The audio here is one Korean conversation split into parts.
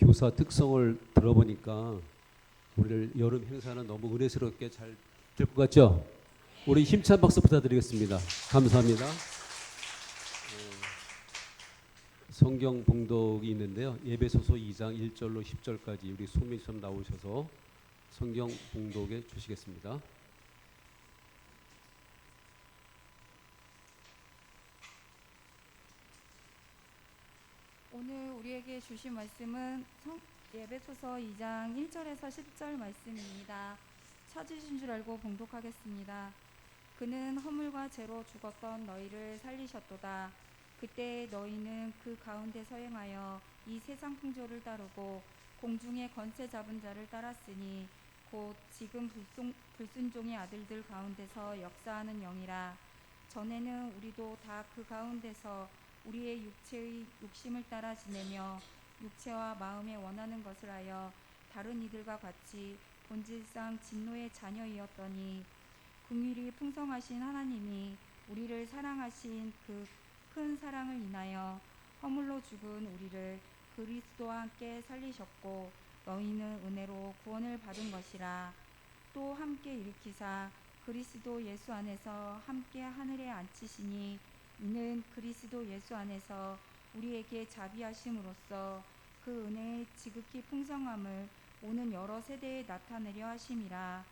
교사 특성을 들어보니까 우리를 여름 행사는 너무 은혜스럽게 잘 될 것 같죠? 우리 힘찬 박수 부탁드리겠습니다. 감사합니다. 성경 봉독이 있는데요. 에베소서 2장 1절로 10절까지 우리 소민처럼 나오셔서 성경 봉독해 주시겠습니다. 오늘 우리에게 주신 말씀은 에베소서 2장 1절에서 10절 말씀입니다. 찾으신 줄 알고 봉독하겠습니다. 그는 허물과 죄로 죽었던 너희를 살리셨도다. 그때 너희는 그 가운데서 행하여 이 세상 풍조를 따르고 공중의 권세 잡은 자를 따랐으니 곧 지금 불순종의 아들들 가운데서 역사하는 영이라. 전에는 우리도 다 그 가운데서 우리의 육체의 욕심을 따라 지내며 육체와 마음에 원하는 것을 하여 다른 이들과 같이 본질상 진노의 자녀이었더니 긍휼이 풍성하신 하나님이 우리를 사랑하신 그 큰 사랑을 인하여 허물로 죽은 우리를 그리스도와 함께 살리셨고 너희는 은혜로 구원을 받은 것이라. 또 함께 일으키사 그리스도 예수 안에서 함께 하늘에 앉히시니 이는 그리스도 예수 안에서 우리에게 자비하심으로써 그 은혜의 지극히 풍성함을 오는 여러 세대에 나타내려 하심이라.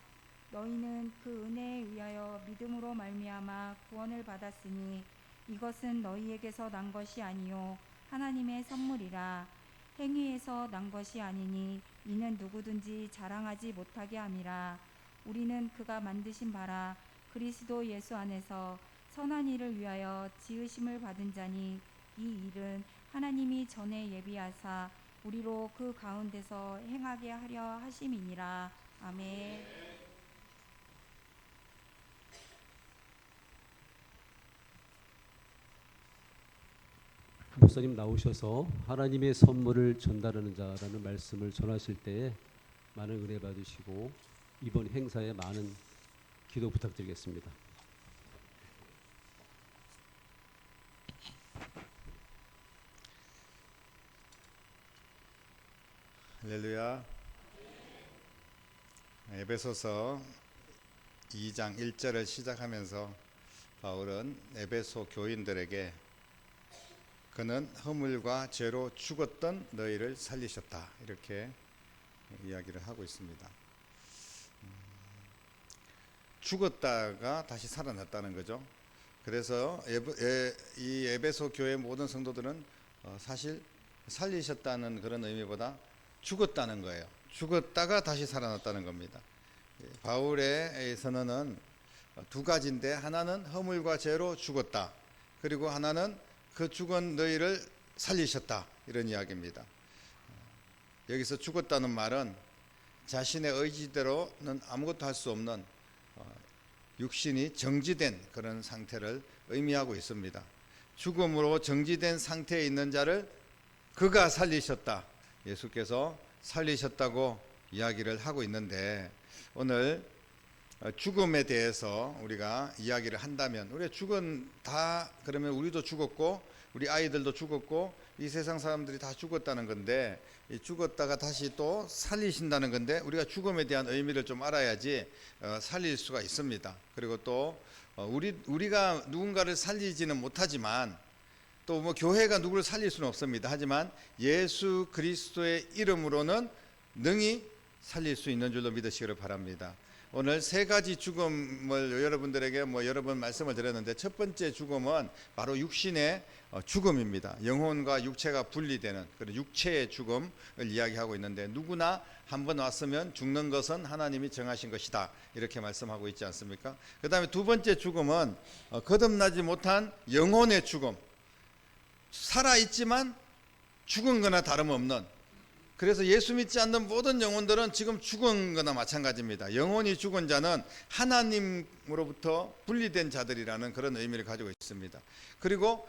너희는 그 은혜에 의하여 믿음으로 말미암아 구원을 받았으니 이것은 너희에게서 난 것이 아니요 하나님의 선물이라. 행위에서 난 것이 아니니 이는 누구든지 자랑하지 못하게 함이라. 우리는 그가 만드신 바라 그리스도 예수 안에서 선한 일을 위하여 지으심을 받은 자니 이 일은 하나님이 전에 예비하사 우리로 그 가운데서 행하게 하려 하심이니라. 아멘. 목사님 나오셔서 하나님의 선물을 전달하는 자라는 말씀을 전하실 때에 많은 은혜 받으시고 이번 행사에 많은 기도 부탁드리겠습니다. 할렐루야. 에베소서 2장 1절을 시작하면서 바울은 에베소 교인들에게 그는 허물과 죄로 죽었던 너희를 살리셨다 이렇게 이야기를 하고 있습니다. 죽었다가 다시 살아났다는 거죠. 그래서 이 에베소 교회 모든 성도들은 사실 살리셨다는 그런 의미보다 죽었다는 거예요. 죽었다가 다시 살아났다는 겁니다. 바울의 선언은 두 가지인데 하나는 허물과 죄로 죽었다. 그리고 하나는 그 죽은 너희를 살리셨다. 이런 이야기입니다. 여기서 죽었다는 말은 자신의 의지대로는 아무것도 할 수 없는 육신이 정지된 그런 상태를 의미하고 있습니다. 죽음으로 정지된 상태에 있는 자를 그가 살리셨다. 예수께서 살리셨다고 이야기를 하고 있는데 오늘 죽음에 대해서 우리가 이야기를 한다면 우리가 죽은 다 그러면 우리도 죽었고 우리 아이들도 죽었고 이 세상 사람들이 다 죽었다는 건데 이 죽었다가 다시 또 살리신다는 건데 우리가 죽음에 대한 의미를 좀 알아야지 살릴 수가 있습니다. 그리고 또 우리가 누군가를 살리지는 못하지만 또 뭐 교회가 누구를 살릴 수는 없습니다. 하지만 예수 그리스도의 이름으로는 능히 살릴 수 있는 줄로 믿으시기를 바랍니다. 오늘 세 가지 죽음을 여러분들에게 여러 번 말씀을 드렸는데 첫 번째 죽음은 바로 육신의 죽음입니다. 영혼과 육체가 분리되는 그런 육체의 죽음을 이야기하고 있는데 누구나 한번 왔으면 죽는 것은 하나님이 정하신 것이다 이렇게 말씀하고 있지 않습니까? 그 다음에 두 번째 죽음은 거듭나지 못한 영혼의 죽음, 살아있지만 죽은 거나 다름없는, 그래서 예수 믿지 않는 모든 영혼들은 지금 죽은 거나 마찬가지입니다. 영혼이 죽은 자는 하나님으로부터 분리된 자들이라는 그런 의미를 가지고 있습니다. 그리고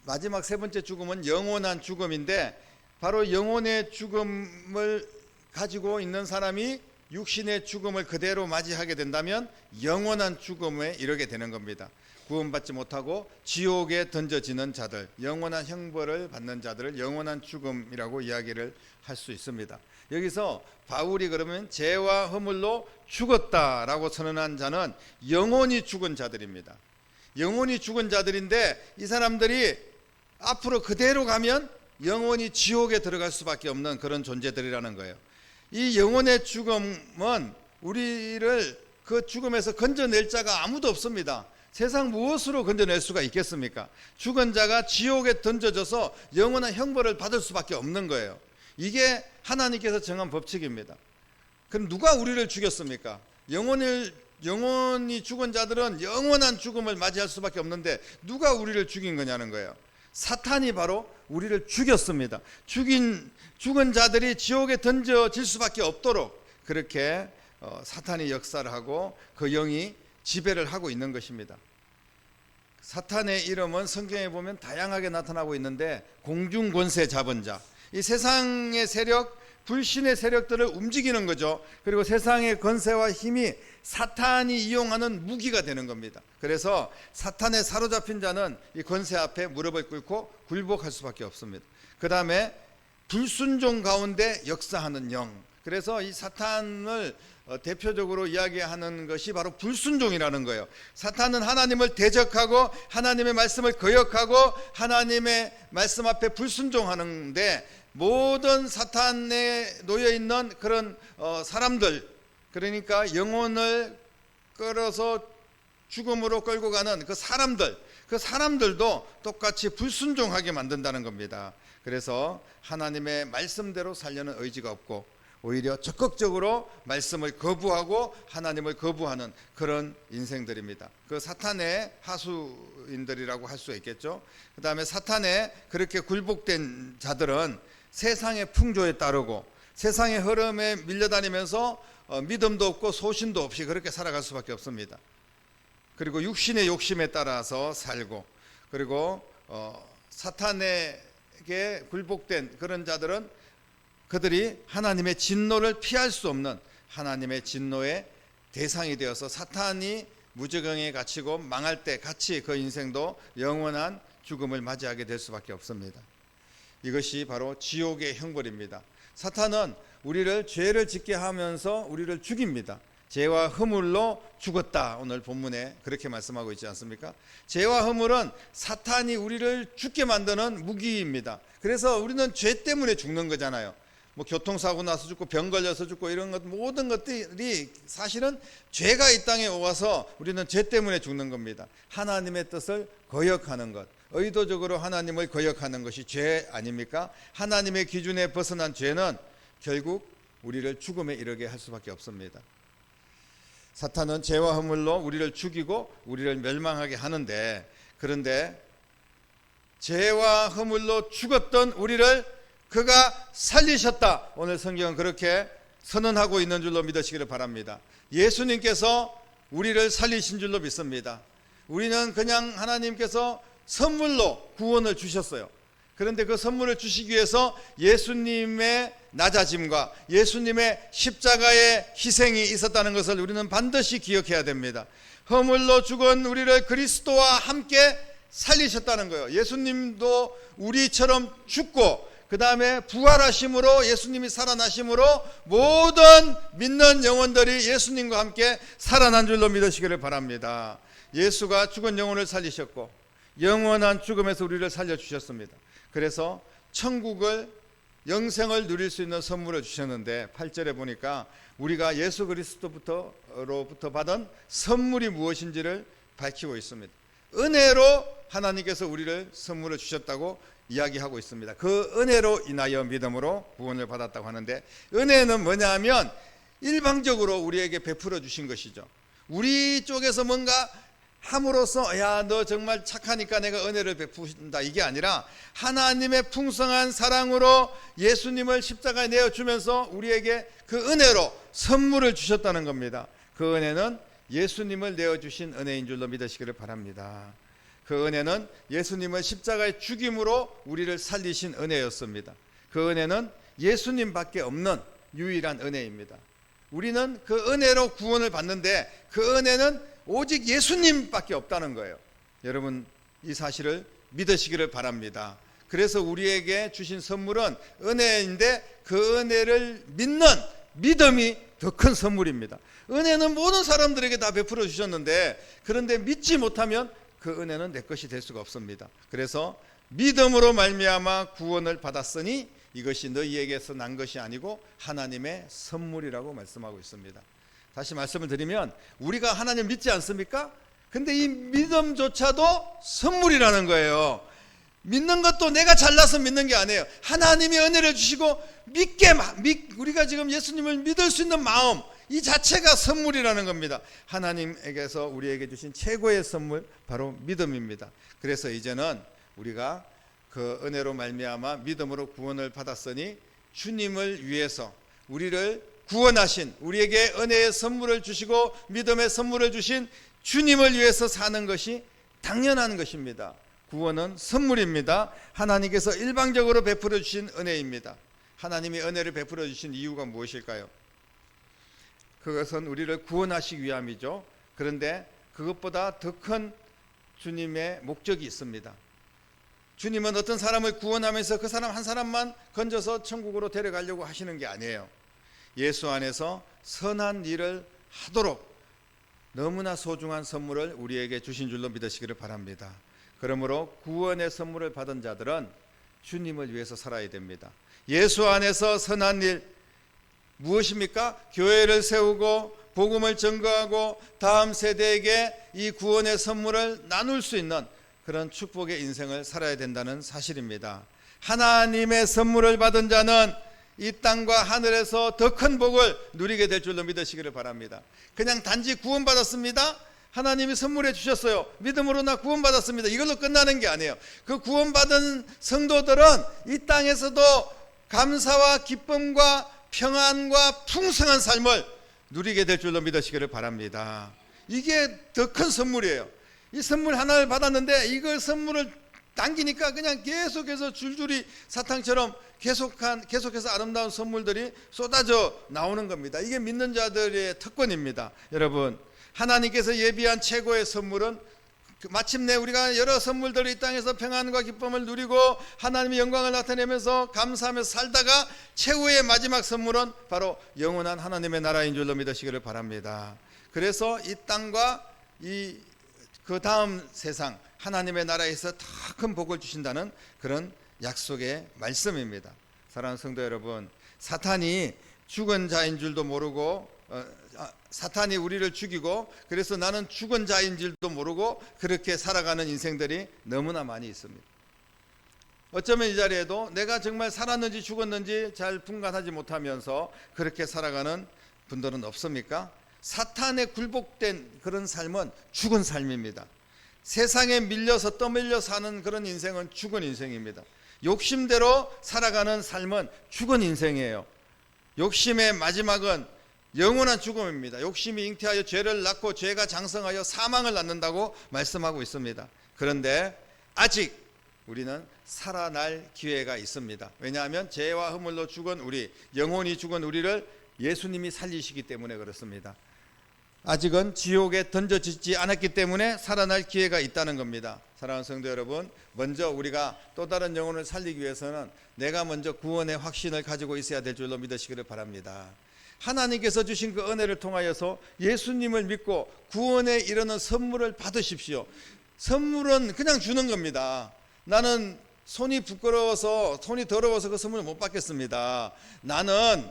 마지막 세 번째 죽음은 영원한 죽음인데 바로 영혼의 죽음을 가지고 있는 사람이 육신의 죽음을 그대로 맞이하게 된다면 영원한 죽음에 이르게 되는 겁니다. 구원받지 못하고 지옥에 던져지는 자들, 영원한 형벌을 받는 자들을 영원한 죽음이라고 이야기를 할 수 있습니다. 여기서 바울이 그러면 죄와 허물로 죽었다라고 선언한 자는 영원히 죽은 자들입니다. 영원히 죽은 자들인데 이 사람들이 앞으로 그대로 가면 영원히 지옥에 들어갈 수밖에 없는 그런 존재들이라는 거예요. 이 영혼의 죽음은 우리를 그 죽음에서 건져낼 자가 아무도 없습니다. 세상 무엇으로 건져낼 수가 있겠습니까? 죽은 자가 지옥에 던져져서 영원한 형벌을 받을 수밖에 없는 거예요. 이게 하나님께서 정한 법칙입니다. 그럼 누가 우리를 죽였습니까? 영원히 죽은 자들은 영원한 죽음을 맞이할 수밖에 없는데 누가 우리를 죽인 거냐는 거예요. 사탄이 바로 우리를 죽였습니다. 죽은 자들이 지옥에 던져질 수밖에 없도록 그렇게 사탄이 역사를 하고 그 영이 지배를 하고 있는 것입니다. 사탄의 이름은 성경에 보면 다양하게 나타나고 있는데 공중권세 잡은 자, 이 세상의 세력, 불신의 세력들을 움직이는 거죠. 그리고 세상의 권세와 힘이 사탄이 이용하는 무기가 되는 겁니다. 그래서 사탄에 사로잡힌 자는 이 권세 앞에 무릎을 꿇고 굴복할 수밖에 없습니다. 그 다음에 불순종 가운데 역사하는 영, 그래서 이 사탄을 대표적으로 이야기하는 것이 바로 불순종이라는 거예요. 사탄은 하나님을 대적하고 하나님의 말씀을 거역하고 하나님의 말씀 앞에 불순종하는데, 모든 사탄에 놓여있는 그런 사람들, 그러니까 영혼을 끌어서 죽음으로 끌고 가는 그 사람들도 똑같이 불순종하게 만든다는 겁니다. 그래서 하나님의 말씀대로 살려는 의지가 없고 오히려 적극적으로 말씀을 거부하고 하나님을 거부하는 그런 인생들입니다. 그 사탄의 하수인들이라고 할 수 있겠죠. 그 다음에 사탄에 그렇게 굴복된 자들은 세상의 풍조에 따르고 세상의 흐름에 밀려다니면서 믿음도 없고 소신도 없이 그렇게 살아갈 수밖에 없습니다. 그리고 육신의 욕심에 따라서 살고, 그리고 사탄에게 굴복된 그런 자들은 그들이 하나님의 진노를 피할 수 없는 하나님의 진노의 대상이 되어서 사탄이 무저경에 갇히고 망할 때 같이 그 인생도 영원한 죽음을 맞이하게 될 수밖에 없습니다. 이것이 바로 지옥의 형벌입니다. 사탄은 우리를 죄를 짓게 하면서 우리를 죽입니다. 죄와 허물로 죽었다, 오늘 본문에 그렇게 말씀하고 있지 않습니까? 죄와 허물은 사탄이 우리를 죽게 만드는 무기입니다. 그래서 우리는 죄 때문에 죽는 거잖아요. 뭐 교통사고 나서 죽고 병 걸려서 죽고 이런 것, 모든 것들이 사실은 죄가 이 땅에 와서 우리는 죄 때문에 죽는 겁니다. 하나님의 뜻을 거역하는 것, 의도적으로 하나님을 거역하는 것이 죄 아닙니까? 하나님의 기준에 벗어난 죄는 결국 우리를 죽음에 이르게 할 수밖에 없습니다. 사탄은 죄와 허물로 우리를 죽이고 우리를 멸망하게 하는데, 그런데 죄와 허물로 죽었던 우리를 그가 살리셨다, 오늘 성경은 그렇게 선언하고 있는 줄로 믿으시기를 바랍니다. 예수님께서 우리를 살리신 줄로 믿습니다. 우리는 그냥 하나님께서 선물로 구원을 주셨어요. 그런데 그 선물을 주시기 위해서 예수님의 낮아짐과 예수님의 십자가의 희생이 있었다는 것을 우리는 반드시 기억해야 됩니다. 허물로 죽은 우리를 그리스도와 함께 살리셨다는 거예요. 예수님도 우리처럼 죽고 그 다음에 부활하심으로, 예수님이 살아나심으로 모든 믿는 영혼들이 예수님과 함께 살아난 줄로 믿으시기를 바랍니다. 예수가 죽은 영혼을 살리셨고 영원한 죽음에서 우리를 살려주셨습니다. 그래서 천국을, 영생을 누릴 수 있는 선물을 주셨는데 8절에 보니까 우리가 예수 그리스도로부터 받은 선물이 무엇인지를 밝히고 있습니다. 은혜로 하나님께서 우리를 선물을 주셨다고 이야기하고 있습니다. 그 은혜로 인하여 믿음으로 구원을 받았다고 하는데, 은혜는 뭐냐 하면 일방적으로 우리에게 베풀어 주신 것이죠. 우리 쪽에서 뭔가 함으로써 야, 너 정말 착하니까 내가 은혜를 베푼다, 이게 아니라 하나님의 풍성한 사랑으로 예수님을 십자가에 내어주면서 우리에게 그 은혜로 선물을 주셨다는 겁니다. 그 은혜는 예수님을 내어주신 은혜인 줄로 믿으시기를 바랍니다. 그 은혜는 예수님을 십자가에 죽임으로 우리를 살리신 은혜였습니다. 그 은혜는 예수님밖에 없는 유일한 은혜입니다. 우리는 그 은혜로 구원을 받는데 그 은혜는 오직 예수님밖에 없다는 거예요. 여러분 이 사실을 믿으시기를 바랍니다. 그래서 우리에게 주신 선물은 은혜인데 그 은혜를 믿는 믿음이 더 큰 선물입니다. 은혜는 모든 사람들에게 다 베풀어 주셨는데 그런데 믿지 못하면 그 은혜는 내 것이 될 수가 없습니다. 그래서 믿음으로 말미암아 구원을 받았으니 이것이 너희에게서 난 것이 아니고 하나님의 선물이라고 말씀하고 있습니다. 다시 말씀을 드리면 우리가 하나님 믿지 않습니까? 근데 이 믿음조차도 선물이라는 거예요. 믿는 것도 내가 잘나서 믿는 게 아니에요. 하나님이 은혜를 주시고 우리가 지금 예수님을 믿을 수 있는 마음 이 자체가 선물이라는 겁니다. 하나님에게서 우리에게 주신 최고의 선물 바로 믿음입니다. 그래서 이제는 우리가 그 은혜로 말미암아 믿음으로 구원을 받았으니 주님을 위해서 우리를 구원하신 우리에게 은혜의 선물을 주시고 믿음의 선물을 주신 주님을 위해서 사는 것이 당연한 것입니다. 구원은 선물입니다. 하나님께서 일방적으로 베풀어 주신 은혜입니다. 하나님이 은혜를 베풀어 주신 이유가 무엇일까요? 그것은 우리를 구원하시기 위함이죠. 그런데 그것보다 더 큰 주님의 목적이 있습니다. 주님은 어떤 사람을 구원하면서 그 사람 한 사람만 건져서 천국으로 데려가려고 하시는 게 아니에요. 예수 안에서 선한 일을 하도록 너무나 소중한 선물을 우리에게 주신 줄로 믿으시기를 바랍니다. 그러므로 구원의 선물을 받은 자들은 주님을 위해서 살아야 됩니다. 예수 안에서 선한 일 무엇입니까? 교회를 세우고 복음을 전거하고 다음 세대에게 이 구원의 선물을 나눌 수 있는 그런 축복의 인생을 살아야 된다는 사실입니다. 하나님의 선물을 받은 자는 이 땅과 하늘에서 더 큰 복을 누리게 될 줄로 믿으시기를 바랍니다. 그냥 단지 구원받았습니다. 하나님이 선물해 주셨어요. 믿음으로 나 구원받았습니다. 이걸로 끝나는 게 아니에요. 그 구원받은 성도들은 이 땅에서도 감사와 기쁨과 평안과 풍성한 삶을 누리게 될 줄로 믿으시기를 바랍니다. 이게 더 큰 선물이에요. 이 선물 하나를 받았는데 이걸 선물을 당기니까 그냥 계속해서 줄줄이 사탕처럼 계속해서 아름다운 선물들이 쏟아져 나오는 겁니다. 이게 믿는 자들의 특권입니다. 여러분 하나님께서 예비한 최고의 선물은 마침내 우리가 여러 선물들을 이 땅에서 평안과 기쁨을 누리고 하나님의 영광을 나타내면서 감사하면서 살다가 최후의 마지막 선물은 바로 영원한 하나님의 나라인 줄로 믿으시기를 바랍니다. 그래서 이 땅과 그 다음 세상 하나님의 나라에서 더 큰 복을 주신다는 그런 약속의 말씀입니다. 사랑하는 성도 여러분, 사탄이 죽은 자인 줄도 모르고 사탄이 우리를 죽이고 그래서 나는 죽은 자인 줄도 모르고 그렇게 살아가는 인생들이 너무나 많이 있습니다. 어쩌면 이 자리에도 내가 정말 살았는지 죽었는지 잘 분간하지 못하면서 그렇게 살아가는 분들은 없습니까? 사탄에 굴복된 그런 삶은 죽은 삶입니다. 세상에 밀려서 떠밀려 사는 그런 인생은 죽은 인생입니다. 욕심대로 살아가는 삶은 죽은 인생이에요. 욕심의 마지막은 영원한 죽음입니다. 욕심이 잉태하여 죄를 낳고 죄가 장성하여 사망을 낳는다고 말씀하고 있습니다. 그런데 아직 우리는 살아날 기회가 있습니다. 왜냐하면 죄와 허물로 죽은 우리, 영혼이 죽은 우리를 예수님이 살리시기 때문에 그렇습니다. 아직은 지옥에 던져지지 않았기 때문에 살아날 기회가 있다는 겁니다. 사랑하는 성도 여러분, 먼저 우리가 또 다른 영혼을 살리기 위해서는 내가 먼저 구원의 확신을 가지고 있어야 될 줄로 믿으시기를 바랍니다. 하나님께서 주신 그 은혜를 통하여서 예수님을 믿고 구원에 이르는 선물을 받으십시오. 선물은 그냥 주는 겁니다. 나는 손이 부끄러워서 손이 더러워서 그 선물을 못 받겠습니다. 나는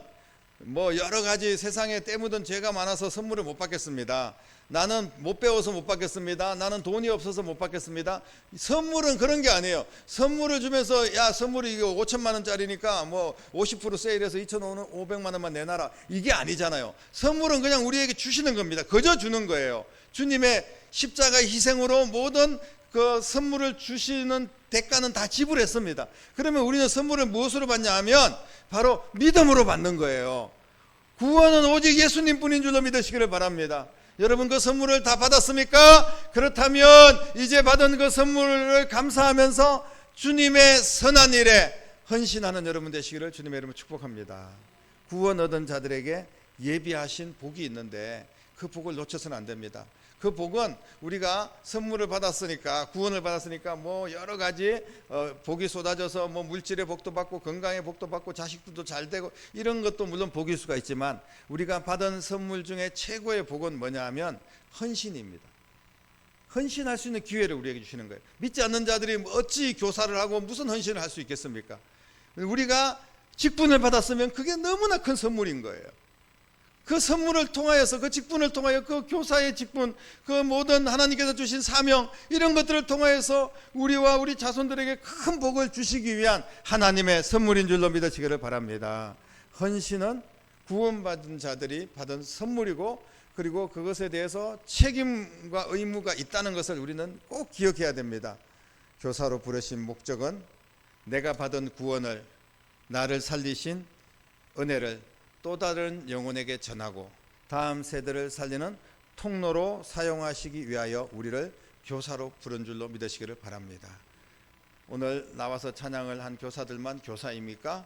여러 가지 세상에 때 묻은 죄가 많아서 선물을 못 받겠습니다. 나는 못 배워서 못 받겠습니다. 나는 돈이 없어서 못 받겠습니다. 선물은 그런 게 아니에요. 선물을 주면서 야 선물이 이거 5천만 원짜리니까 50% 세일해서 2,500만 원만 내놔라. 이게 아니잖아요. 선물은 그냥 우리에게 주시는 겁니다. 그저 주는 거예요. 주님의 십자가 희생으로 모든 그 선물을 주시는 대가는 다 지불했습니다. 그러면 우리는 선물을 무엇으로 받냐 하면 바로 믿음으로 받는 거예요. 구원은 오직 예수님뿐인 줄로 믿으시기를 바랍니다. 여러분 그 선물을 다 받았습니까? 그렇다면 이제 받은 그 선물을 감사하면서 주님의 선한 일에 헌신하는 여러분 되시기를 주님의 이름으로 축복합니다. 구원 얻은 자들에게 예비하신 복이 있는데 그 복을 놓쳐서는 안 됩니다. 그 복은 우리가 선물을 받았으니까, 구원을 받았으니까 뭐 여러 가지 복이 쏟아져서 뭐 물질의 복도 받고 건강의 복도 받고 자식들도 잘 되고 이런 것도 물론 복일 수가 있지만, 우리가 받은 선물 중에 최고의 복은 뭐냐 하면 헌신입니다. 헌신할 수 있는 기회를 우리에게 주시는 거예요. 믿지 않는 자들이 어찌 교사를 하고 무슨 헌신을 할 수 있겠습니까? 우리가 직분을 받았으면 그게 너무나 큰 선물인 거예요. 그 선물을 통하여서, 그 직분을 통하여, 그 교사의 직분, 그 모든 하나님께서 주신 사명, 이런 것들을 통하여서 우리와 우리 자손들에게 큰 복을 주시기 위한 하나님의 선물인 줄로 믿으시기를 바랍니다. 헌신은 구원받은 자들이 받은 선물이고, 그리고 그것에 대해서 책임과 의무가 있다는 것을 우리는 꼭 기억해야 됩니다. 교사로 부르신 목적은 내가 받은 구원을, 나를 살리신 은혜를 또 다른 영혼에게 전하고 다음 세대를 살리는 통로로 사용하시기 위하여 우리를 교사로 부른 줄로 믿으시기를 바랍니다. 오늘 나와서 찬양을 한 교사들만 교사입니까?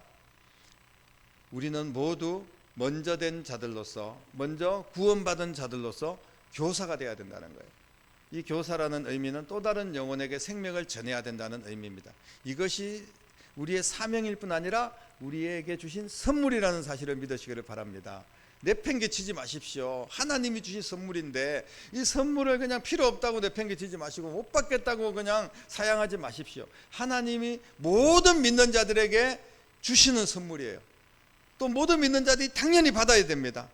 우리는 모두 먼저 된 자들로서, 먼저 구원받은 자들로서 교사가 되어야 된다는 거예요. 이 교사라는 의미는 또 다른 영혼에게 생명을 전해야 된다는 의미입니다. 이것이 우리의 사명일 뿐 아니라 우리에게 주신 선물이라는 사실을 믿으시기를 바랍니다. 내팽개치지 마십시오. 하나님이 주신 선물인데 이 선물을 그냥 필요 없다고 내팽개치지 마시고 못 받겠다고 그냥 사양하지 마십시오. 하나님이 모든 믿는 자들에게 주시는 선물이에요. 또 모든 믿는 자들이 당연히 받아야 됩니다.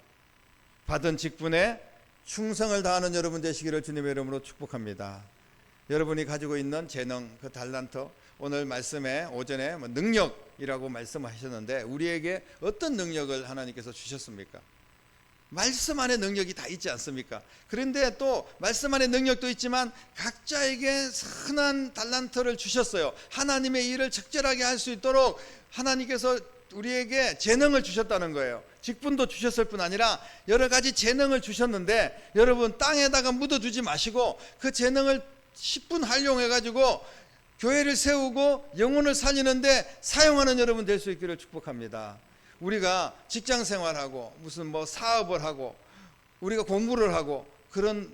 받은 직분에 충성을 다하는 여러분 되시기를 주님의 이름으로 축복합니다. 여러분이 가지고 있는 재능, 그 달란트, 오늘 말씀에 오전에 능력이라고 말씀하셨는데 우리에게 어떤 능력을 하나님께서 주셨습니까? 말씀 안에 능력이 다 있지 않습니까? 그런데 또 말씀 안에 능력도 있지만 각자에게 선한 달란트를 주셨어요. 하나님의 일을 적절하게 할 수 있도록 하나님께서 우리에게 재능을 주셨다는 거예요. 직분도 주셨을 뿐 아니라 여러 가지 재능을 주셨는데, 여러분 땅에다가 묻어두지 마시고 그 재능을 10분 활용해가지고 교회를 세우고 영혼을 살리는데 사용하는 여러분 될 수 있기를 축복합니다. 우리가 직장 생활하고 무슨 뭐 사업을 하고 우리가 공부를 하고 그런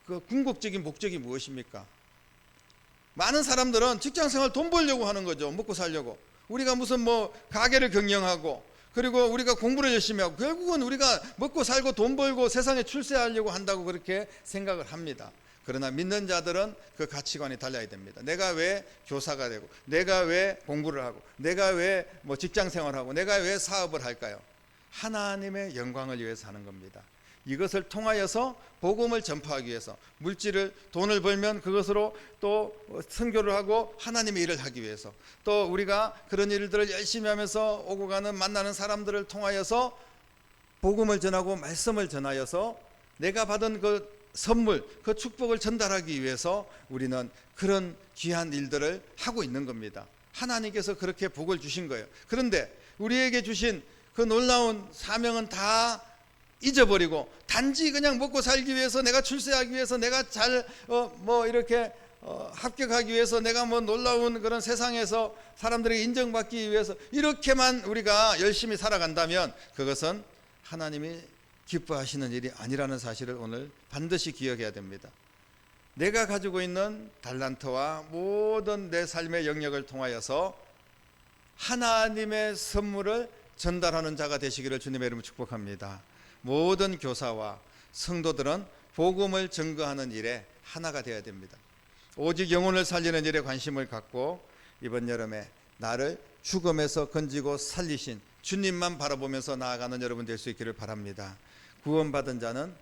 그 궁극적인 목적이 무엇입니까? 많은 사람들은 직장 생활 돈 벌려고 하는 거죠. 먹고 살려고. 우리가 무슨 뭐 가게를 경영하고 그리고 우리가 공부를 열심히 하고 결국은 우리가 먹고 살고 돈 벌고 세상에 출세하려고 한다고 그렇게 생각을 합니다. 그러나 믿는 자들은 그 가치관이 달라야 됩니다. 내가 왜 교사가 되고, 내가 왜 공부를 하고, 내가 왜 뭐 직장 생활하고, 내가 왜 사업을 할까요? 하나님의 영광을 위해서 하는 겁니다. 이것을 통하여서 복음을 전파하기 위해서, 물질을, 돈을 벌면 그것으로 또 선교를 하고 하나님의 일을 하기 위해서, 또 우리가 그런 일들을 열심히 하면서 오고 가는 만나는 사람들을 통하여서 복음을 전하고 말씀을 전하여서 내가 받은 그 선물, 그 축복을 전달하기 위해서 우리는 그런 귀한 일들을 하고 있는 겁니다. 하나님께서 그렇게 복을 주신 거예요. 그런데 우리에게 주신 그 놀라운 사명은 다 잊어버리고 단지 그냥 먹고 살기 위해서, 내가 출세하기 위해서, 내가 잘 이렇게 합격하기 위해서, 내가 뭐 놀라운 그런 세상에서 사람들에게 인정받기 위해서 이렇게만 우리가 열심히 살아간다면 그것은 하나님이 기뻐하시는 일이 아니라는 사실을 오늘 반드시 기억해야 됩니다. 내가 가지고 있는 달란트와 모든 내 삶의 영역을 통하여서 하나님의 선물을 전달하는 자가 되시기를 주님의 이름으로 축복합니다. 모든 교사와 성도들은 복음을 증거하는 일에 하나가 되어야 됩니다. 오직 영혼을 살리는 일에 관심을 갖고 이번 여름에 나를 죽음에서 건지고 살리신 주님만 바라보면서 나아가는 여러분 될 수 있기를 바랍니다. 구원받은 자는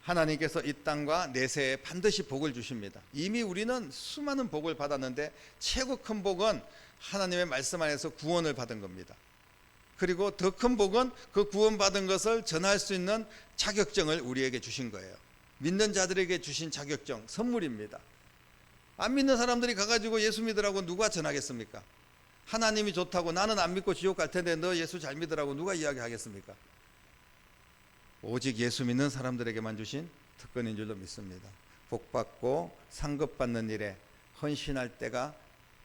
하나님께서 이 땅과 내세에 반드시 복을 주십니다. 이미 우리는 수많은 복을 받았는데 최고 큰 복은 하나님의 말씀 안에서 구원을 받은 겁니다. 그리고 더 큰 복은 그 구원받은 것을 전할 수 있는 자격증을 우리에게 주신 거예요. 믿는 자들에게 주신 자격증, 선물입니다. 안 믿는 사람들이 가가지고 예수 믿으라고 누가 전하겠습니까? 하나님이 좋다고, 나는 안 믿고 지옥 갈 텐데 너 예수 잘 믿으라고 누가 이야기하겠습니까? 오직 예수 믿는 사람들에게만 주신 특권인 줄로 믿습니다. 복받고 상급받는 일에 헌신할 때가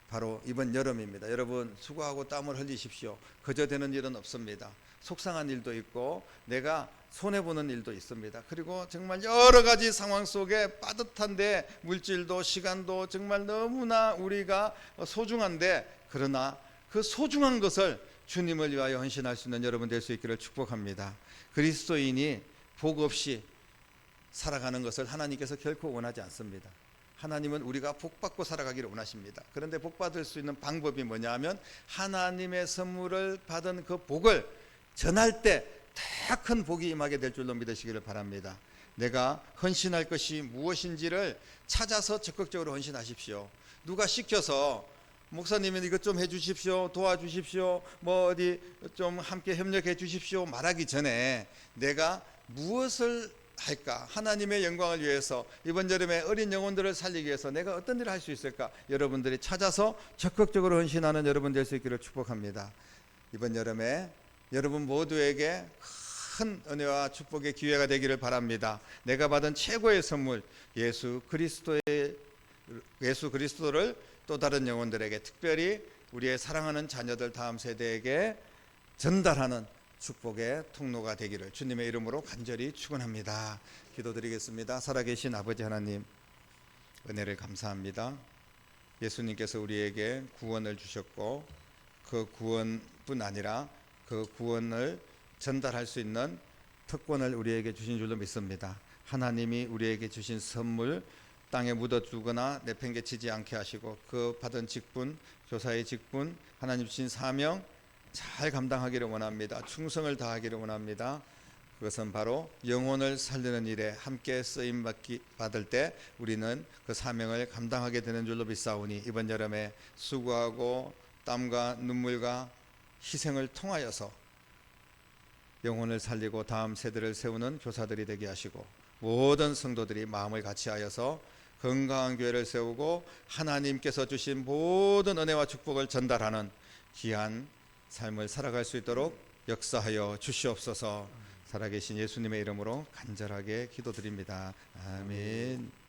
바로 이번 여름입니다. 여러분 수고하고 땀을 흘리십시오. 그저 되는 일은 없습니다. 속상한 일도 있고 내가 손해보는 일도 있습니다. 그리고 정말 여러 가지 상황 속에 빠듯한데 물질도 시간도 정말 너무나 우리가 소중한데, 그러나 그 소중한 것을 주님을 위하여 헌신할 수 있는 여러분 될 수 있기를 축복합니다. 그리스도인이 복 없이 살아가는 것을 하나님께서 결코 원하지 않습니다. 하나님은 우리가 복받고 살아가기를 원하십니다. 그런데 복받을 수 있는 방법이 뭐냐 하면 하나님의 선물을 받은 그 복을 전할 때 더 큰 복이 임하게 될 줄로 믿으시기를 바랍니다. 내가 헌신할 것이 무엇인지를 찾아서 적극적으로 헌신하십시오. 누가 시켜서 목사님은 이것 좀 해주십시오, 도와주십시오, 뭐 어디 좀 함께 협력해 주십시오 말하기 전에 내가 무엇을 할까? 하나님의 영광을 위해서 이번 여름에 어린 영혼들을 살리기 위해서 내가 어떤 일을 할 수 있을까? 여러분들이 찾아서 적극적으로 헌신하는 여러분 될 수 있기를 축복합니다. 이번 여름에 여러분 모두에게 큰 은혜와 축복의 기회가 되기를 바랍니다. 내가 받은 최고의 선물 예수 그리스도를 또 다른 영혼들에게, 특별히 우리의 사랑하는 자녀들 다음 세대에게 전달하는 축복의 통로가 되기를 주님의 이름으로 간절히 축원합니다. 기도드리겠습니다. 살아계신 아버지 하나님, 은혜를 감사합니다. 예수님께서 우리에게 구원을 주셨고 그 구원뿐 아니라 그 구원을 전달할 수 있는 특권을 우리에게 주신 줄로 믿습니다. 하나님이 우리에게 주신 선물 땅에 묻어두거나 내팽개치지 않게 하시고 그 받은 직분, 교사의 직분, 하나님 주신 사명 잘 감당하기를 원합니다. 충성을 다하기를 원합니다. 그것은 바로 영혼을 살리는 일에 함께 쓰임 받을 때 우리는 그 사명을 감당하게 되는 줄로 믿사오니 이번 여름에 수고하고 땀과 눈물과 희생을 통하여서 영혼을 살리고 다음 세대를 세우는 교사들이 되게 하시고 모든 성도들이 마음을 같이하여서 건강한 교회를 세우고 하나님께서 주신 모든 은혜와 축복을 전달하는 귀한 삶을 살아갈 수 있도록 역사하여 주시옵소서. 살아계신 예수님의 이름으로 간절하게 기도드립니다. 아멘.